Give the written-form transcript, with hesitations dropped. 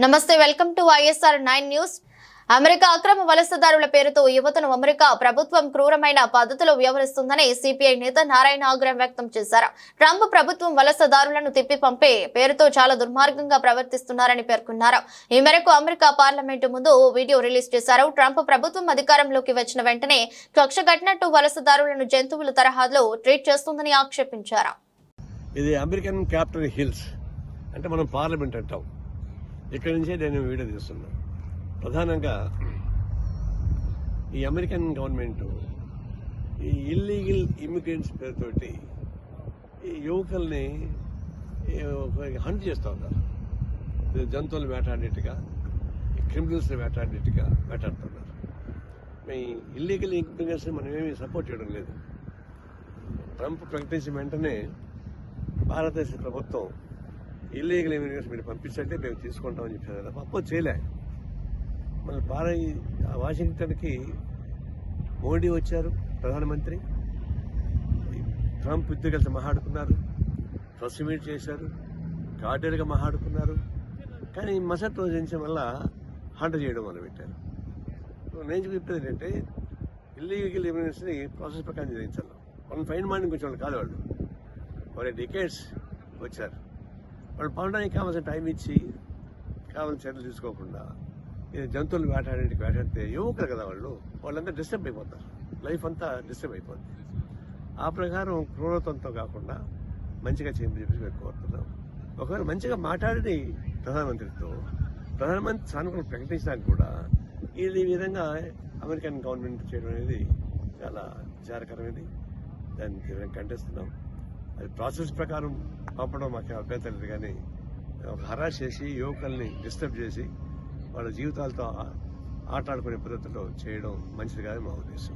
నమస్తే, welcome to ISR 9 news. America అక్రమ వలసదారుల పేరుతో యువతను అమెరికా ప్రభుత్వం క్రూరమైన పద్ధతిలో వ్యవహరిస్తుందని సిపిఐ నేత నారాయణ ఆగ్రహం వ్యక్తం చేశారు. ట్రంప్ ప్రభుత్వం వలసదారులను తిప్పి పంపే పేరుతో చాలా దుర్మార్గంగా ప్రవర్తిస్తున్నారని పేర్కొన్నారు. ఈ మేరకు అమెరికా పార్లమెంటు ముందు వీడియో రిలీజ్ చేశారు. ట్రంప్ ప్రభుత్వం అధికారంలోకి వచ్చిన వెంటనే కక్ష కట్టినట్టు వలసదారులను జంతువుల తరహాలో ట్రీట్ చేస్తుందని ఆక్షేపించారు. ఇది అమెరికన్ క్యాపిటల్ హిల్స్ అంటే మనం పార్లమెంట్ అంటాం. ఇక్కడి నుంచే నేను వీడియో తీస్తున్నాను. ప్రధానంగా ఈ అమెరికన్ గవర్నమెంట్ ఈ ఇల్లీగల్ ఇమిగ్రెంట్స్ పేరుతోటి ఈ యువకుల్ని హంట్ చేస్తూ ఉన్నారు. జంతువులు వేటాడినట్టుగా, క్రిమినల్స్ని వేటాడుతున్నారు. మీ ఇల్లీగల్ ఇమిగ్రెంట్స్ని మనం ఏమీ సపోర్ట్ చేయడం లేదు. ట్రంప్ ప్రకటించిన వెంటనే భారతదేశ ప్రభుత్వం ఇల్లీగల్ ఇమిగ్రెంట్స్ మీరు పంపించంటే మేము తీసుకుంటామని చెప్పారు కదా, అపోజ్ చేయలే. మన వాషింగ్టన్కి మోడీ వచ్చారు, ప్రధానమంత్రి. ట్రంప్ ఇద్దరు కలిసి మాట్లాడుకున్నారు, ప్రెస్ మీట్ చేశారు, కార్డియల్గా మాట్లాడుకున్నారు. కానీ మసట్ రోజు నుంచి వల్ల హంట చేయడం మొదలుపెట్టారు. నేను చెప్పేది ఏంటంటే ఇల్లీగల్ ఇమిగ్రెంట్స్ని ప్రాసెస్ ప్రకారం చేయించాలి. వాళ్ళని ఫైన్ మార్నింగ్ వచ్చిన వాళ్ళు కాదు, వాళ్ళు డికేట్స్ వచ్చారు. వాళ్ళు పడడానికి కావాల్సిన టైం ఇచ్చి కావాల్సిన చర్యలు తీసుకోకుండా జంతువులు వేటాడితే యువకులు కదా వాళ్ళంతా డిస్టర్బ్ అయిపోతారు. లైఫ్ అంతా డిస్టర్బ్ అయిపోతుంది. ఆ ప్రకారం క్రూరత్వంతో కాకుండా మంచిగా చేయమని చెప్పేసి మేము కోరుతున్నాం. ఒకవేళ మంచిగా మాట్లాడి ప్రధానమంత్రితో ప్రధానమంత్రి సానుకూలంగా ప్రకటించడానికి కూడా ఈ విధంగా అమెరికన్ గవర్నమెంట్ చేయడం అనేది చాలా విచారకరమైనది. దాన్ని తీవ్రంగా ఖండిస్తున్నాం. అది ప్రాసెస్ ప్రకారం పంపడం మాకు అభ్యంతరం లేదు, కానీ ఒక హరాస్ చేసి యువకుల్ని డిస్టర్బ్ చేసి వాళ్ళ జీవితాలతో ఆటలాడుకునే పద్ధతిలో చేయడం మంచిది కాదని మా ఉద్దేశం.